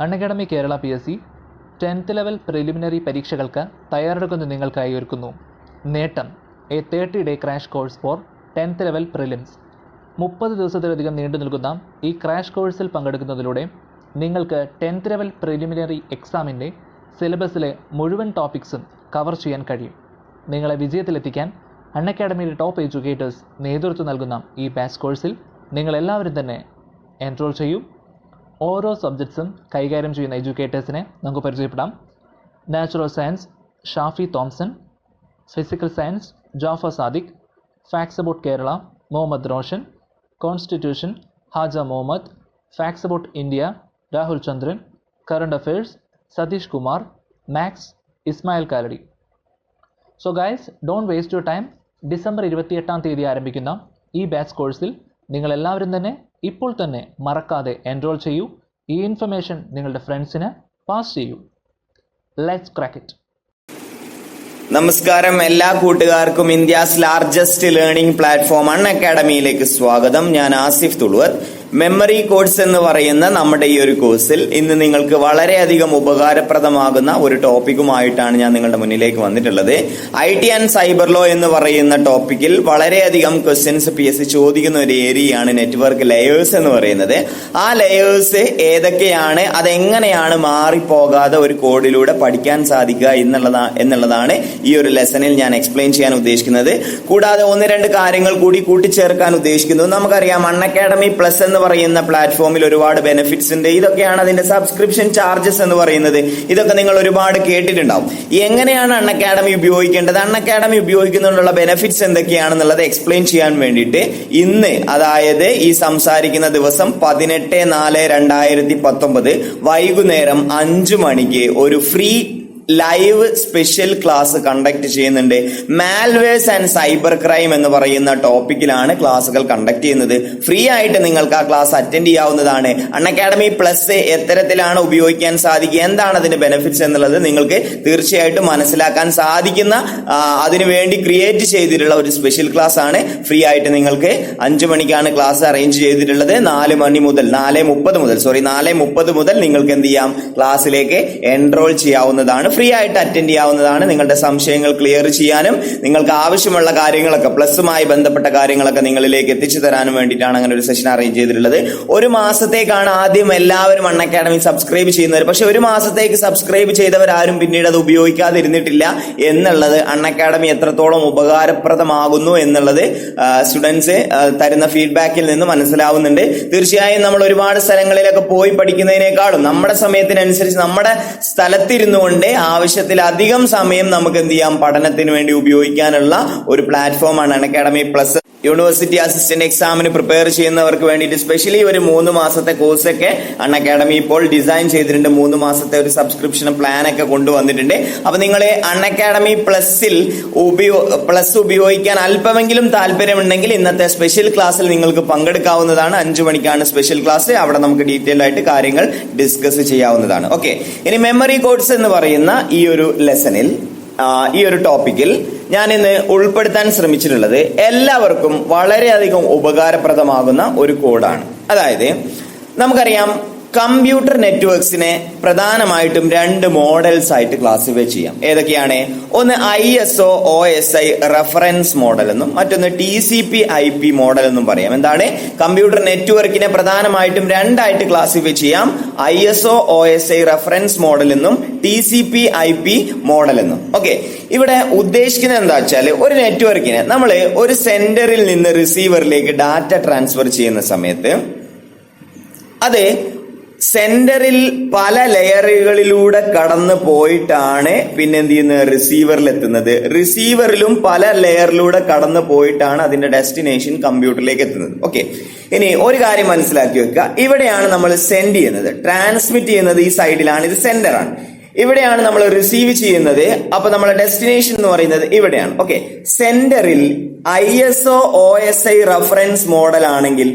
Unacademy Kerala PSC 10th level preliminary പരീക്ഷകൾക്ക് തയ്യാറെടുക്കുന്ന നിങ്ങൾക്കായി ഒരുക്കുന്നു നേട്ടം A 30-day crash course for 10th level prelims. 30 ദിവസത്തിലധികം നീണ്ടു നിൽക്കുന്ന ഈ ക്രാഷ് കോഴ്സിൽ പങ്കെടുക്കുന്നതിലൂടെ നിങ്ങൾക്ക് 10th ലെവൽ പ്രിലിമിനറി എക്സാമിൻ്റെ സിലബസിലെ മുഴുവൻ ടോപ്പിക്സും കവർ ചെയ്യാൻ കഴിയും. നിങ്ങളെ വിജയത്തിലെത്തിക്കാൻ അൺഅക്കാഡമിയുടെ ടോപ്പ് എഡ്യൂക്കേറ്റേഴ്സ് നേതൃത്വം നൽകുന്ന ഈ ബാച്ച് കോഴ്സിൽ നിങ്ങളെല്ലാവരും തന്നെ എൻറോൾ ചെയ്യൂ. ഓരോ സബ്ജക്ട്സും കൈകാര്യം ചെയ്യുന്ന എഡ്യൂക്കേറ്റേഴ്സിനെ നമുക്ക് പരിചയപ്പെടാം. Natural science Shafi Thomson, physical science Jafar Sadiq, facts about Kerala Muhammad Roshan, constitution Haja Muhammad, facts about India Rahul Chandran, current affairs Satish Kumar, maths Ismail Kalady. So guys, don't waste your time. December 28 ആരംഭിക്കുന്ന ഈ ബാച്ച് കോഴ്സിൽ നിങ്ങളെല്ലാവരും തന്നെ ഇപ്പോൾ തന്നെ മറക്കാതെ എൻറോൾ ചെയ്യൂ. ഈ ഇൻഫർമേഷൻ നിങ്ങളുടെ ഫ്രണ്ട്സിന് പാസ് ചെയ്യൂ. Let's crack it. നമസ്കാരം, എല്ലാ കൂട്ടുകാർക്കും ഇന്ത്യാസ് ലാർജസ്റ്റ് ലേണിംഗ് പ്ലാറ്റ്ഫോം അൺഅക്കാഡമിയിലേക്ക് സ്വാഗതം. ഞാൻ ആസിഫ് തുളുവർ. മെമ്മറി കോഴ്സ് എന്ന് പറയുന്ന നമ്മുടെ ഈ ഒരു കോഴ്സിൽ ഇന്ന് നിങ്ങൾക്ക് വളരെയധികം ഉപകാരപ്രദമാകുന്ന ഒരു ടോപ്പിക്കുമായിട്ടാണ് ഞാൻ നിങ്ങളുടെ മുന്നിലേക്ക് വന്നിട്ടുള്ളത്. IT ആൻഡ് സൈബർ ലോ എന്ന് പറയുന്ന ടോപ്പിക്കിൽ വളരെയധികം ക്വസ്റ്റ്യൻസ് PSC ചോദിക്കുന്ന ഒരു ഏരിയയാണ് നെറ്റ്വർക്ക് ലെയേഴ്സ് എന്ന് പറയുന്നത്. ആ ലെയേഴ്സ് ഏതൊക്കെയാണ്, അതെങ്ങനെയാണ് മാറിപ്പോകാതെ ഒരു കോഡിലൂടെ പഠിക്കാൻ സാധിക്കുക എന്നുള്ളതാണ് ഈ ഒരു ലെസണിൽ ഞാൻ എക്സ്പ്ലെയിൻ ചെയ്യാൻ ഉദ്ദേശിക്കുന്നത്. കൂടാതെ 1-2 കാര്യങ്ങൾ കൂടി കൂട്ടിച്ചേർക്കാൻ ഉദ്ദേശിക്കുന്നു. നമുക്കറിയാം, അൺഅക്കാഡമി പ്ലസ് എന്ന് പറയുന്ന പ്ലാറ്റ്ഫോമിൽ ഒരുപാട് ബെനിഫിറ്റ്സ് ഉണ്ട്. ഇതൊക്കെയാണ് അതിന്റെ സബ്സ്ക്രിപ്ഷൻ ചാർജസ് എന്ന് പറയുന്നത്. ഇതൊക്കെ നിങ്ങൾ ഒരുപാട് കേട്ടിട്ടുണ്ടാവും. എങ്ങനെയാണ് അൺഅക്കാഡമി ഉപയോഗിക്കേണ്ടത്, അൺഅക്കാഡമി ഉപയോഗിക്കുന്നതിനുള്ള ബെനിഫിറ്റ്സ് എന്തൊക്കെയാണെന്നുള്ളത് എക്സ്പ്ലെയിൻ ചെയ്യാൻ വേണ്ടിയിട്ട് ഇന്ന്, അതായത് ഈ സംസാരിക്കുന്ന ദിവസം 18/4/2019 വൈകുന്നേരം 5 മണിക്ക് ഒരു free live special class conduct ചെയ്യുന്നുണ്ട്. മാൽവേഴ്സ് ആൻഡ് സൈബർ ക്രൈം എന്ന് പറയുന്ന ടോപ്പിക്കിലാണ് ക്ലാസ്സുകൾ കണ്ടക്ട് ചെയ്യുന്നത്. ഫ്രീ ആയിട്ട് നിങ്ങൾക്ക് ആ ക്ലാസ് അറ്റൻഡ് ചെയ്യാവുന്നതാണ്. അൺഅക്കാഡമി പ്ലസ് എത്തരത്തിലാണ് ഉപയോഗിക്കാൻ സാധിക്കുക, എന്താണ് അതിന്റെ ബെനിഫിറ്റ്സ് എന്നുള്ളത് നിങ്ങൾക്ക് തീർച്ചയായിട്ടും മനസ്സിലാക്കാൻ സാധിക്കുന്ന, അതിനുവേണ്ടി ക്രിയേറ്റ് ചെയ്തിട്ടുള്ള ഒരു സ്പെഷ്യൽ ക്ലാസ് ആണ്. ഫ്രീ ആയിട്ട് നിങ്ങൾക്ക് 5 മണിക്കാണ് ക്ലാസ് അറേഞ്ച് ചെയ്തിട്ടുള്ളത്. 4:30 മുതൽ നിങ്ങൾക്ക് എന്ത് ചെയ്യാം, ക്ലാസ്സിലേക്ക് എൻറോൾ ചെയ്യാവുന്നതാണ്. ഫ്രീ ആയിട്ട് അറ്റൻഡ് ചെയ്യാവുന്നതാണ്. നിങ്ങളുടെ സംശയങ്ങൾ ക്ലിയർ ചെയ്യാനും നിങ്ങൾക്ക് ആവശ്യമുള്ള കാര്യങ്ങളൊക്കെ, പ്ലസുമായി ബന്ധപ്പെട്ട കാര്യങ്ങളൊക്കെ നിങ്ങളിലേക്ക് എത്തിച്ചു തരാനും വേണ്ടിയിട്ടാണ് അങ്ങനെ ഒരു സെഷൻ അറേഞ്ച് ചെയ്തിട്ടുള്ളത്. 1 മാസത്തേക്കാണ് ആദ്യം എല്ലാവരും അൺഅക്കാഡമി സബ്സ്ക്രൈബ് ചെയ്യുന്നവർ. പക്ഷെ 1 മാസത്തേക്ക് സബ്സ്ക്രൈബ് ചെയ്തവരാരും പിന്നീട് അത് ഉപയോഗിക്കാതിരുന്നിട്ടില്ല എന്നുള്ളത്, അൺഅക്കാഡമി എത്രത്തോളം ഉപകാരപ്രദമാകുന്നു എന്നുള്ളത് സ്റ്റുഡൻസ് തരുന്ന ഫീഡ്ബാക്കിൽ നിന്ന് മനസ്സിലാവുന്നുണ്ട്. തീർച്ചയായും നമ്മൾ ഒരുപാട് സ്ഥലങ്ങളിലൊക്കെ പോയി പഠിക്കുന്നതിനേക്കാളും നമ്മുടെ സമയത്തിനനുസരിച്ച് നമ്മുടെ സ്ഥലത്തിരുന്നു കൊണ്ട് ആവശ്യത്തിലധികം സമയം നമുക്ക് എന്ത് ചെയ്യാം, പഠനത്തിന് വേണ്ടി ഉപയോഗിക്കാനുള്ള ഒരു പ്ലാറ്റ്ഫോമാണ് അൺഅക്കാഡമി പ്ലസ്. യൂണിവേഴ്സിറ്റി അസിസ്റ്റന്റ് എക്സാമിന് പ്രിപ്പയർ ചെയ്യുന്നവർക്ക് വേണ്ടിയിട്ട് സ്പെഷ്യലി ഒരു 3 മാസത്തെ കോഴ്സൊക്കെ അൺഅക്കാഡമി ഇപ്പോൾ ഡിസൈൻ ചെയ്തിട്ടുണ്ട്. 3 മാസത്തെ ഒരു സബ്സ്ക്രിപ്ഷൻ പ്ലാൻ ഒക്കെ കൊണ്ടുവന്നിട്ടുണ്ട്. അപ്പൊ നിങ്ങൾ അൺഅക്കാഡമി പ്ലസ് ഉപയോഗിക്കാൻ അല്പമെങ്കിലും താല്പര്യമുണ്ടെങ്കിൽ ഇന്നത്തെ സ്പെഷ്യൽ ക്ലാസ്സിൽ നിങ്ങൾക്ക് പങ്കെടുക്കാവുന്നതാണ്. 5 മണിക്കാണ് സ്പെഷ്യൽ ക്ലാസ്. അവിടെ നമുക്ക് ഡീറ്റെയിൽ ആയിട്ട് കാര്യങ്ങൾ ഡിസ്കസ് ചെയ്യാവുന്നതാണ്. ഓക്കെ, ഇനി മെമ്മറി കോഡ്സ് എന്ന് പറയുന്ന ഈ ഒരു ലെസണിൽ, ഈ ഒരു ടോപ്പിക്കിൽ ഞാൻ ഇന്ന് ഉൾപ്പെടുത്താൻ ശ്രമിച്ചിട്ടുള്ളത് എല്ലാവർക്കും വളരെയധികം ഉപകാരപ്രദമാകുന്ന ഒരു കോഡാണ്. അതായത് നമുക്കറിയാം, കമ്പ്യൂട്ടർ നെറ്റ്വർക്സിനെ പ്രധാനമായിട്ടും 2 മോഡൽസ് ആയിട്ട് ക്ലാസിഫൈ ചെയ്യാം. ഏതൊക്കെയാണ്? ഒന്ന് ISO OSI റഫറൻസ് മോഡൽ എന്നും മറ്റൊന്ന് TCP/IP മോഡൽ എന്നും പറയാം. എന്താണ്? കമ്പ്യൂട്ടർ നെറ്റ്വർക്കിനെ പ്രധാനമായിട്ടും 2 ആയിട്ട് ക്ലാസിഫൈ ചെയ്യാം. ISO OSI റഫറൻസ് മോഡൽ എന്നും TCP/IP മോഡൽ എന്നും. ഓക്കെ, ഇവിടെ ഉദ്ദേശിക്കുന്നത് എന്താ വെച്ചാൽ, ഒരു നെറ്റ്വർക്കിനെ നമ്മൾ ഒരു സെന്ററിൽ നിന്ന് റിസീവറിലേക്ക് ഡാറ്റ ട്രാൻസ്ഫർ ചെയ്യുന്ന സമയത്ത് അത് സെന്ററിൽ പല ലെയറുകളിലൂടെ കടന്നു പോയിട്ടാണ് പിന്നെ എന്ത് ചെയ്യുന്നത്, റിസീവറിൽ എത്തുന്നത്. റിസീവറിലും പല ലെയറിലൂടെ കടന്നു പോയിട്ടാണ് അതിന്റെ ഡെസ്റ്റിനേഷൻ കമ്പ്യൂട്ടറിലേക്ക് എത്തുന്നത്. ഓക്കെ, ഇനി ഒരു കാര്യം മനസ്സിലാക്കി വെക്കുക. ഇവിടെയാണ് നമ്മൾ സെൻഡ് ചെയ്യുന്നത്, ട്രാൻസ്മിറ്റ് ചെയ്യുന്നത് ഈ സൈഡിലാണ്, ഇത് സെന്റർ ആണ്. ഇവിടെയാണ് നമ്മൾ റിസീവ് ചെയ്യുന്നത്. അപ്പൊ നമ്മളെ ഡെസ്റ്റിനേഷൻ എന്ന് പറയുന്നത് ഇവിടെയാണ്. ഓക്കെ, സെന്ററിൽ ISO OSI റഫറൻസ് മോഡൽ ആണെങ്കിൽ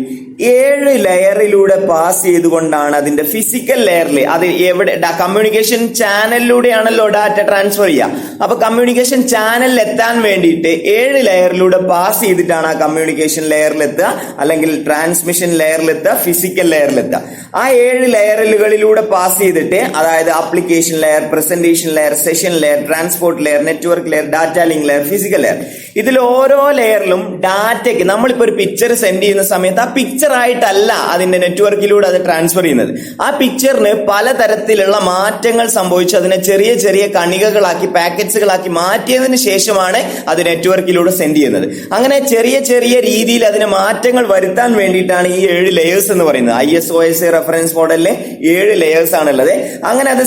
7 ലെയറിലൂടെ പാസ് ചെയ്തുകൊണ്ടാണ് അതിന്റെ ഫിസിക്കൽ ലെയറിൽ അത് എവിടെ കമ്മ്യൂണിക്കേഷൻ ചാനലിലൂടെയാണല്ലോ ഡാറ്റ ട്രാൻസ്ഫർ ചെയ്യുക. അപ്പൊ കമ്മ്യൂണിക്കേഷൻ ചാനലിൽ എത്താൻ വേണ്ടിയിട്ട് 7 ലെയറിലൂടെ പാസ് ചെയ്തിട്ടാണ് ആ കമ്മ്യൂണിക്കേഷൻ ലെയറിലെത്തുക, അല്ലെങ്കിൽ ട്രാൻസ്മിഷൻ ലെയറിലെത്തുക, ഫിസിക്കൽ ലെയറിലെത്തുക. ആ 7 ലെയറുകളിലൂടെ പാസ് ചെയ്തിട്ട്, അതായത് application layer, presentation layer, session layer, transport layer, network layer, data link layer, physical layer, ഇതിൽ ഓരോ ലെയറിലും ഡാറ്റയ്ക്ക് നമ്മളിപ്പോ ഒരു പിക്ചർ സെൻഡ് ചെയ്യുന്ന സമയത്ത് ആ പിക്ചർ ആയിട്ടല്ല അതിന്റെ നെറ്റ്വർക്കിലൂടെ അത് ട്രാൻസ്ഫർ ചെയ്യുന്നത്. ആ പിക്ചറിന് പലതരത്തിലുള്ള മാറ്റങ്ങൾ സംഭവിച്ച് അതിനെ ചെറിയ ചെറിയ കണികകളാക്കി പാക്കറ്റ്സുകളാക്കി മാറ്റിയതിന് ശേഷമാണ് അത് നെറ്റ്വർക്കിലൂടെ സെൻഡ് ചെയ്യുന്നത്. അങ്ങനെ ചെറിയ ചെറിയ രീതിയിൽ അതിന് മാറ്റങ്ങൾ വരുത്താൻ വേണ്ടിയിട്ടാണ് ഈ 7 ലെയേഴ്സ് എന്ന് പറയുന്നത്. ISO-OSI റഫറൻസ് മോഡലിലെ 7 ലെയേഴ്സ് ആണുള്ളത്. അങ്ങനെ അത്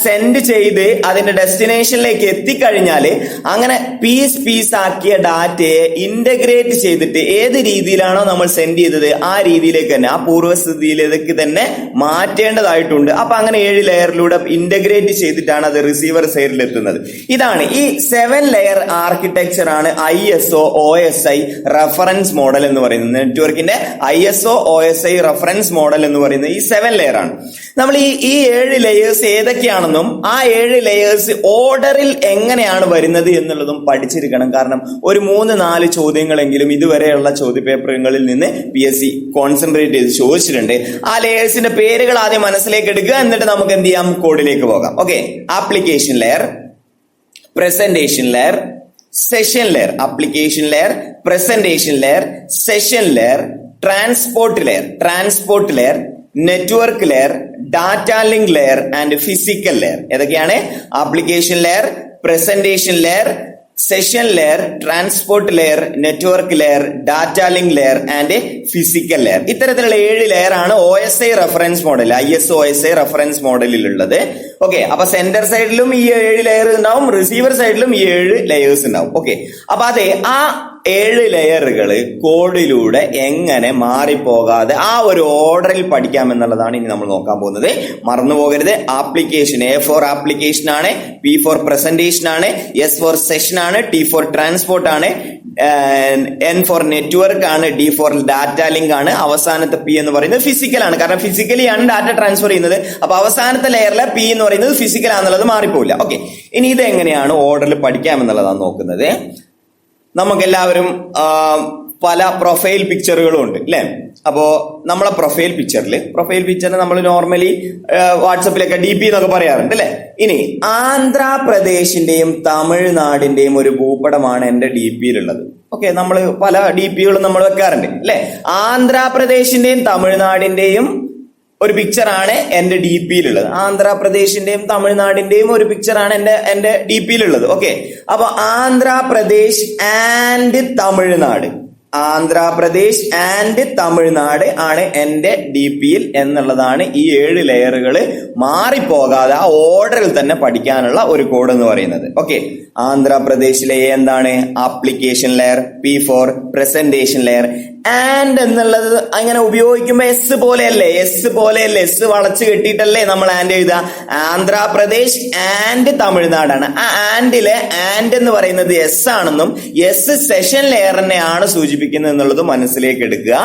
സെൻഡ് ചെയ്ത് അതിന്റെ ഡെസ്റ്റിനേഷനിലേക്ക് എത്തിക്കഴിഞ്ഞാല് അങ്ങനെ പീസ് ആക്കിയ ഡാറ്റയെ ഇന്റഗ്രേറ്റ് ചെയ്തിട്ട് ഏത് രീതിയിലാണോ നമ്മൾ സെൻഡ് ചെയ്തത് ആ രീതിയിലേക്ക് തന്നെ, ആ പൂർവ്വസ്ഥിതിയിലേക്ക് തന്നെ മാറ്റേണ്ടതായിട്ടുണ്ട്. അപ്പൊ അങ്ങനെ 7 ലെയറിലൂടെ ഇന്റഗ്രേറ്റ് ചെയ്തിട്ടാണ് അത് റിസീവർ സൈഡിൽ എത്തുന്നത്. ഇതാണ് ഈ 7 ലെയർ ആർക്കിടെക്ചർ ആണ് ISO-OSI റഫറൻസ് മോഡൽ എന്ന് പറയുന്നത്. നെറ്റ്വർക്കിന്റെ ISO-OSI റഫറൻസ് മോഡൽ എന്ന് പറയുന്നത് ഈ 7 ലെയർ ആണ്. നമ്മൾ ഈ 7 ലെയേഴ്സ് ഏതൊക്കെയാണെന്നും ആ 7 ലെയേഴ്സ് ഓർഡറിൽ എങ്ങനെയാണ് വരുന്നത് എന്നുള്ളതും പഠിച്ചിരിക്കണം. കാരണം ഒരു 3-4 ചോദ്യങ്ങളെങ്കിലും ഇതുവരെയുള്ള ചോദ്യപേപ്പറുകളിൽ നിന്ന് PSC കോൺസെൻട്രേറ്റ് ചെയ്ത് ചോദിച്ചിട്ടുണ്ട്. ആ ലെയേഴ്സിന്റെ പേരുകൾ ആദ്യം മനസ്സിലേക്ക് എടുക്കുക, എന്നിട്ട് നമുക്ക് എന്ത് ചെയ്യാം, കോഡിലേക്ക് പോകാം. Okay, application layer, presentation layer, session layer, application layer, presentation layer, session layer, transport layer, network layer, data link layer and physical layer. ഏതൊക്കെയാണ്? Application layer, presentation layer, session layer, transport layer, network layer, data link layer and physical layer. ഇത്തരത്തിലുള്ള 7 layer ആണ് OSI reference model, ISO-OSI reference മോഡലിലുള്ളത്. Okay, അപ്പൊ centre സൈഡിലും ഈ 7 layer ഉണ്ടാവും, receiver സൈഡിലും ഈ 7 ലെയേഴ്സ് ഉണ്ടാവും. ഓക്കെ, അപ്പൊ അതെ, ആ 7 ലെയറുകൾ കോഡിലൂടെ എങ്ങനെ മാറിപ്പോകാതെ ആ ഒരു ഓർഡറിൽ പഠിക്കാം എന്നുള്ളതാണ് ഇനി നമ്മൾ നോക്കാൻ പോകുന്നത്. മറന്നു പോകരുത്. ആപ്ലിക്കേഷൻ, A ഫോർ ആപ്ലിക്കേഷൻ ആണ്, P ഫോർ പ്രസന്റേഷൻ ആണ്, S ഫോർ സെഷൻ ആണ്, T ഫോർ ട്രാൻസ്പോർട്ട് ആണ്, N ഫോർ നെറ്റ്വർക്ക് ആണ്, D ഫോർ ഡാറ്റ ലിങ്ക് ആണ്, അവസാനത്തെ P എന്ന് പറയുന്നത് ഫിസിക്കൽ ആണ്. കാരണം ഫിസിക്കലി ആണ് ഡാറ്റ ട്രാൻസ്ഫർ ചെയ്യുന്നത്. അപ്പൊ അവസാനത്തെ ലെയറിലെ P എന്ന് പറയുന്നത് ഫിസിക്കൽ ആണെന്നുള്ളത് മാറിപ്പോവില്ല. ഓക്കെ, ഇനി ഇത് എങ്ങനെയാണ് ഓർഡറിൽ പഠിക്കാം എന്നുള്ളതാണ് നോക്കുന്നത്. നമുക്കെല്ലാവരും പല പ്രൊഫൈൽ പിക്ചറുകളും ഉണ്ട് അല്ലെ? അപ്പോ നമ്മളെ പ്രൊഫൈൽ പിക്ചറിന് നമ്മൾ നോർമലി വാട്സപ്പിലൊക്കെ DP എന്നൊക്കെ പറയാറുണ്ട് അല്ലെ? ഇനി ആന്ധ്രാപ്രദേശിന്റെയും തമിഴ്നാടിന്റെയും ഒരു ഭൂപടമാണ് എന്റെ DPയിലുള്ളത്. ഓക്കെ, നമ്മൾ പല DPകളും നമ്മൾ വെക്കാറുണ്ട് അല്ലെ? ആന്ധ്രാപ്രദേശിന്റെയും തമിഴ്നാടിന്റെയും ഒരു പിക്ചറാണ് എന്റെ DPയിലുള്ളത്. ആന്ധ്രാപ്രദേശിന്റെയും തമിഴ്നാടിന്റെയും ഒരു പിക്ചറാണ് എന്റെ DPയിലുള്ളത്. ഓക്കെ, അപ്പൊ ആന്ധ്രാപ്രദേശ് ആൻഡ് തമിഴ്നാട് ആണ് എന്റെ DPയിൽ എന്നുള്ളതാണ് ഈ 7 ലെയറുകൾ മാറിപ്പോകാതെ ആ ഓർഡറിൽ തന്നെ പഠിക്കാനുള്ള ഒരു കോഡ് എന്ന് പറയുന്നത്. ഓക്കെ, ആന്ധ്രാപ്രദേശിലെ എന്താണ്? Application layer, P for presentation layer. And എന്നുള്ളത് അങ്ങനെ ഉപയോഗിക്കുമ്പോ എസ് പോലെയല്ലേ, എസ് വളച്ച് കെട്ടിയിട്ടല്ലേ നമ്മൾ ആൻഡ് എഴുതുക. ആന്ധ്രാപ്രദേശ് ആൻഡ് തമിഴ്നാടാണ്. ആ ആൻഡിലെ ആൻഡ് എന്ന് പറയുന്നത് എസ് ആണെന്നും എസ് സെഷൻ ലെയറിനെയാണ് സൂചിപ്പിക്കുന്നത് എന്നുള്ളത് മനസ്സിലേക്ക് എടുക്കുക.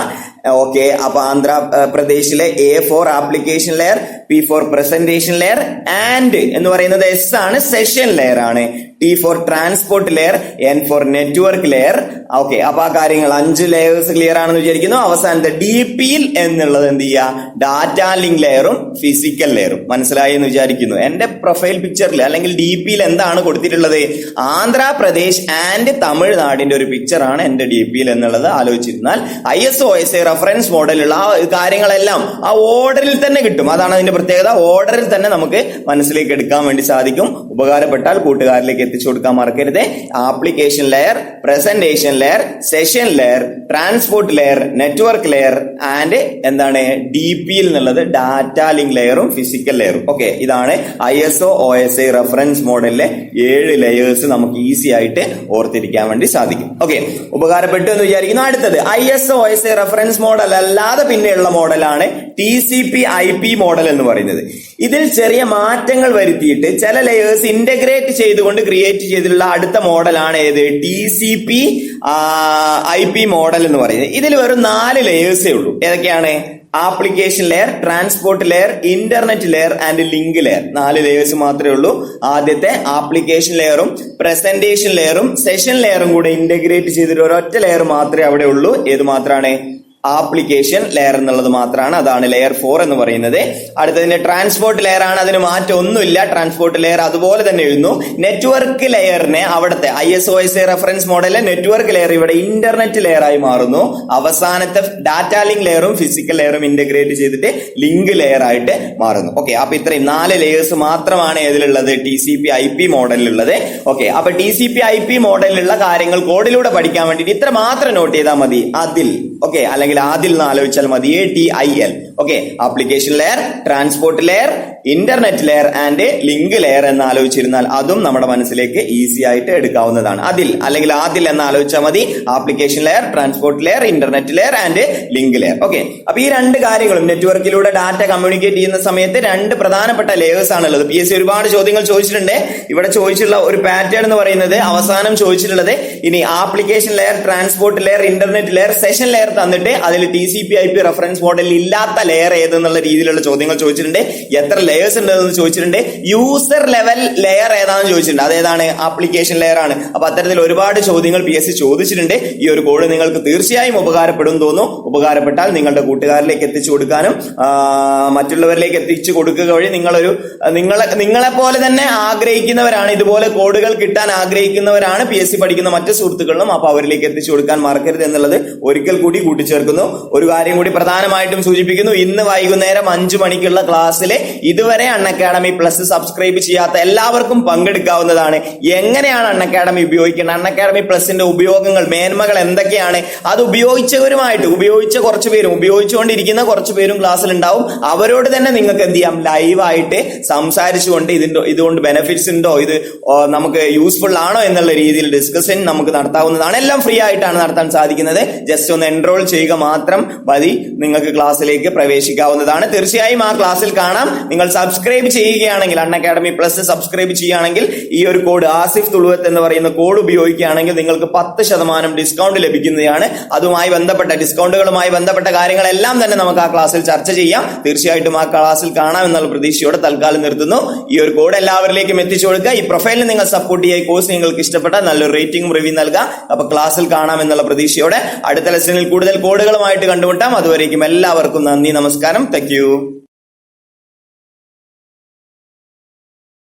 ഓക്കെ, അപ്പൊ ആന്ധ്രാപ്രദേശിലെ A for application layer, P for presentation layer, and എന്ന് പറയുന്നത് എസ് ആണ്, സെഷൻ ലെയർ ആണ്, T for transport layer, N for network layer. Okay, അപ്പൊ ആ കാര്യങ്ങൾ 5 ലെയേഴ്സ് ക്ലിയർ ആണെന്ന് വിചാരിക്കുന്നു. അവസാനത്തെ DPയിൽ എന്നുള്ളത് എന്ത് ചെയ്യുക? ഡാറ്റ ലിങ്ക് ലെയറും ഫിസിക്കൽ ലെയറും. മനസ്സിലായി എന്ന് വിചാരിക്കുന്നു. എന്റെ പ്രൊഫൈൽ പിക്ചറിൽ അല്ലെങ്കിൽ DPയിൽ എന്താണ് കൊടുത്തിട്ടുള്ളത്? ആന്ധ്രാപ്രദേശ് ആൻഡ് തമിഴ്നാടിന്റെ ഒരു പിക്ചറാണ് എന്റെ DPയിൽ എന്നുള്ളത് ആലോചിച്ചിരുന്നാൽ ISO-OSI റഫറൻസ് മോഡലുള്ള ആ കാര്യങ്ങളെല്ലാം ആ ഓർഡറിൽ തന്നെ കിട്ടും. അതാണ് അതിന്റെ പ്രത്യേകത. ഓർഡറിൽ തന്നെ നമുക്ക് മനസ്സിലേക്ക് എടുക്കാൻ വേണ്ടി സാധിക്കും. ഉപകാരപ്പെട്ടാൽ കൂട്ടുകാരിലേക്ക് എത്തിച്ചു കൊടുക്കാൻ മറക്കരുത്. Application layer, presentation layer, session layer, transport layer, network layer and എന്താണ് DPയിൽ എന്നുള്ളത് ഡാറ്റ ലിങ്ക് ലെയറും ഫിസിക്കൽ ലെയറും. ഓക്കെ, ഇതാണ് ISO-OSI റഫറൻസ് മോഡലിലെ 7 ലെയേഴ്സ് നമുക്ക് ഈസി ആയിട്ട് ഓർത്തിരിക്കാൻ വേണ്ടി സാധിക്കും. ഓക്കെ, ഉപകാരപ്പെട്ടു എന്ന് വിചാരിക്കുന്നു. അടുത്തത് ISO-OSI റഫറൻസ് മോഡൽ അല്ലാതെ പിന്നെയുള്ള മോഡലാണ് TCP/IP മോഡൽ എന്ന് പറയുന്നത്. ഇതിൽ ചെറിയ മാറ്റങ്ങൾ വരുത്തിയിട്ട് ചില ലെയേഴ്സ് ഇന്റഗ്രേറ്റ് ചെയ്തുകൊണ്ട് ക്രിയേറ്റ് ചെയ്തിട്ടുള്ള അടുത്ത മോഡലാണ് ഏത് TCP/IP മോഡൽ എന്ന് പറയുന്നത്. ഇതിൽ വെറും 4 ലെയേഴ്സേ ഉള്ളൂ. ഏതൊക്കെയാണ്? Application layer, transport layer, internet layer and link layer. 4 layers മാത്രമേ ഉള്ളൂ. ആദ്യത്തെ ആപ്ലിക്കേഷൻ ലെയറും പ്രസന്റേഷൻ ലെയറും സെഷൻ ലെയറും കൂടെ ഇന്റഗ്രേറ്റ് ചെയ്തിട്ട് ഒരൊറ്റ ലെയർ മാത്രമേ അവിടെ ഉള്ളൂ. ഏത് മാത്രമാണ്? ആപ്ലിക്കേഷൻ ലെയർ എന്നുള്ളത് മാത്രമാണ്. അതാണ് ലെയർ 4 എന്ന് പറയുന്നത്. അടുത്തതിന്റെ ട്രാൻസ്പോർട്ട് ലെയർ ആണ്. അതിന് മാറ്റം ഒന്നുമില്ല. ട്രാൻസ്പോർട്ട് ലെയർ അതുപോലെ തന്നെ എഴുതുന്നു. നെറ്റ്വർക്ക് ലെയറിനെ അവിടുത്തെ ISO/ISA റെഫറൻസ് മോഡലിലെ നെറ്റ്വർക്ക് ലെയർ ഇവിടെ ഇന്റർനെറ്റ് ലെയർ ആയി മാറുന്നു. അവസാനത്തെ ഡാറ്റ ലിങ്ക് ലെയറും ഫിസിക്കൽ ലെയറും ഇന്റഗ്രേറ്റ് ചെയ്തിട്ട് ലിങ്ക് ലെയർ ആയിട്ട് മാറുന്നു. ഓക്കെ, അപ്പൊ ഇത്രയും 4 ലെയേഴ്സ് മാത്രമാണ് ഏതിലുള്ളത്? TCP/IP മോഡലിലുള്ളത്. ഓക്കെ, അപ്പൊ TCP/IP മോഡലിലുള്ള കാര്യങ്ങൾ കോഡിലൂടെ പഠിക്കാൻ വേണ്ടിയിട്ട് ഇത്ര മാത്രം നോട്ട് ചെയ്താൽ മതി. അതിൽ ഓക്കെ, അല്ലെങ്കിൽ ആദിൽ എന്ന് ആലോചിച്ചാൽ മതി. ATIL. Okay, application layer, transport layer, internet layer and link layer എന്ന് ആലോചിച്ചിരുന്നാൽ അതും നമ്മുടെ മനസ്സിലേക്ക് ഈസി ആയിട്ട് എടുക്കാവുന്നതാണ്. അതിൽ അല്ലെങ്കിൽ ആദിൽ എന്ന് ആലോചിച്ചാൽ മതി. Application layer, transport layer, internet layer and link layer. Okay, അപ്പൊ ഈ 2 കാര്യങ്ങളും നെറ്റ്വർക്കിലൂടെ ഡാറ്റ കമ്മ്യൂണിക്കേറ്റ് ചെയ്യുന്ന സമയത്ത് 2 പ്രധാനപ്പെട്ട ലെയേഴ്സ് ആണുള്ളത്. PSC ഒരുപാട് ചോദ്യങ്ങൾ ചോദിച്ചിട്ടുണ്ട്. ഇവിടെ ചോദിച്ചിട്ടുള്ള ഒരു പാറ്റേൺ എന്ന് പറയുന്നത് അവസാനം ചോദിച്ചിട്ടുള്ളത് ഇനി application layer, transport layer, internet layer, session layer തന്നിട്ട് അതിൽ TCP/IP റെഫറൻസ് മോഡലിൽ ഇല്ലാത്ത ലെയർ ഏതെന്നുള്ള രീതിയിലുള്ള ചോദ്യങ്ങൾ ചോദിച്ചിട്ടുണ്ട്. എത്ര ലെയേഴ്സ് ഉണ്ടെന്ന് ചോദിച്ചിട്ടുണ്ട്. യൂസർ ലെവൽ ലെയർ ഏതാണെന്ന് ചോദിച്ചിട്ടുണ്ട്. അതേതാണ്? ആപ്ലിക്കേഷൻ ലെയർ ആണ്. അപ്പൊ അത്തരത്തിൽ ഒരുപാട് ചോദ്യങ്ങൾ PSC ചോദിച്ചിട്ടുണ്ട്. ഈ ഒരു കോഡ് നിങ്ങൾക്ക് തീർച്ചയായും ഉപകാരപ്പെടും തോന്നുന്നു. ഉപകാരപ്പെട്ടാൽ നിങ്ങളുടെ കൂട്ടുകാരിലേക്ക് എത്തിച്ചു കൊടുക്കാനും മറ്റുള്ളവരിലേക്ക് എത്തിച്ചു കൊടുക്കുക വഴി നിങ്ങളെ പോലെ തന്നെ ആഗ്രഹിക്കുന്നവരാണ്, ഇതുപോലെ കോഡുകൾ കിട്ടാൻ ആഗ്രഹിക്കുന്നവരാണ് PSC പഠിക്കുന്ന മറ്റു സുഹൃത്തുക്കളും. അപ്പൊ അവരിലേക്ക് എത്തിച്ചു കൊടുക്കാൻ മറക്കരുത് എന്നുള്ളത് ഒരിക്കൽ കൂടി കൂട്ടിച്ചേർക്കുന്നു. ഒരു കാര്യം കൂടി പ്രധാനമായിട്ടും സൂചിപ്പിക്കുന്നു. ഇന്ന് വൈകുന്നേരം 5 മണിക്കുള്ള ക്ലാസ്സിൽ ഇതുവരെ അൺഅക്കാഡമി പ്ലസ് സബ്സ്ക്രൈബ് ചെയ്യാത്ത എല്ലാവർക്കും പങ്കെടുക്കാവുന്നതാണ്. എങ്ങനെയാണ് അൺഅക്കാഡമി ഉപയോഗിക്കേണ്ടത്, അൺഅക്കാഡമി പ്ലസിന്റെ ഉപയോഗങ്ങൾ, മേന്മകൾ എന്തൊക്കെയാണ്, അത് ഉപയോഗിച്ച കുറച്ചു പേരും ഉപയോഗിച്ചുകൊണ്ടിരിക്കുന്ന കുറച്ചു പേരും ക്ലാസ്സിൽ ഉണ്ടാവും. അവരോട് തന്നെ നിങ്ങൾക്ക് എന്ത് ചെയ്യാം? ലൈവായിട്ട് സംസാരിച്ചുകൊണ്ട് ഇതുകൊണ്ട് ബെനിഫിറ്റ്സ് ഉണ്ടോ, ഇത് നമുക്ക് യൂസ്ഫുൾ ആണോ എന്നുള്ള രീതിയിൽ ഡിസ്കഷൻ നമുക്ക് നടത്താവുന്നതാണ്. എല്ലാം ഫ്രീ ആയിട്ടാണ് നടത്താൻ സാധിക്കുന്നത്. ജസ്റ്റ് ഒന്ന് എൻറോൾ ചെയ്യുക മാത്രം മതി. നിങ്ങൾക്ക് ക്ലാസ്സിലേക്ക് പ്രവേശിക്കാവുന്നതാണ്. തീർച്ചയായും ആ ക്ലാസ്സിൽ കാണാം. നിങ്ങൾ സബ്സ്ക്രൈബ് ചെയ്യുകയാണെങ്കിൽ, അൺഅക്കാഡമി പ്ലസ് സബ്സ്ക്രൈബ് ചെയ്യുകയാണെങ്കിൽ ഈ ഒരു കോഡ് ആസിഫ് തുളുവത്ത് എന്ന് പറയുന്ന കോഡ് ഉപയോഗിക്കുകയാണെങ്കിൽ നിങ്ങൾക്ക് 10% ഡിസ്കൗണ്ട് ലഭിക്കുന്നതാണ്. അതുമായി ബന്ധപ്പെട്ട ഡിസ്കൗണ്ടുകളുമായി ബന്ധപ്പെട്ട കാര്യങ്ങളെല്ലാം തന്നെ നമുക്ക് ആ ക്ലാസ്സിൽ ചർച്ച ചെയ്യാം. തീർച്ചയായിട്ടും ആ ക്ലാസ്സിൽ കാണാം എന്നുള്ള പ്രതീക്ഷയോടെ തൽക്കാലം നിർത്തുന്നു. ഈ ഒരു കോഡ് എല്ലാവരിലേക്കും എത്തിച്ചു കൊടുക്കുക. ഈ പ്രൊഫൈലിന് നിങ്ങൾ സപ്പോർട്ട് ചെയ്യുക. ഈ കോഴ്സ് നിങ്ങൾക്ക് ഇഷ്ടപ്പെട്ടാൽ നല്ലൊരു റേറ്റിംഗും റിവ്യൂ നൽകുക. അപ്പൊ ക്ലാസ്സിൽ കാണാം എന്നുള്ള പ്രതീക്ഷയോടെ അടുത്ത ലെസണിൽ കൂടുതൽ കോഡുകളുമായിട്ട് കണ്ടുമുട്ടാം. അതുവരേക്കും എല്ലാവർക്കും നന്ദി, നമസ്കാരം. Thank you.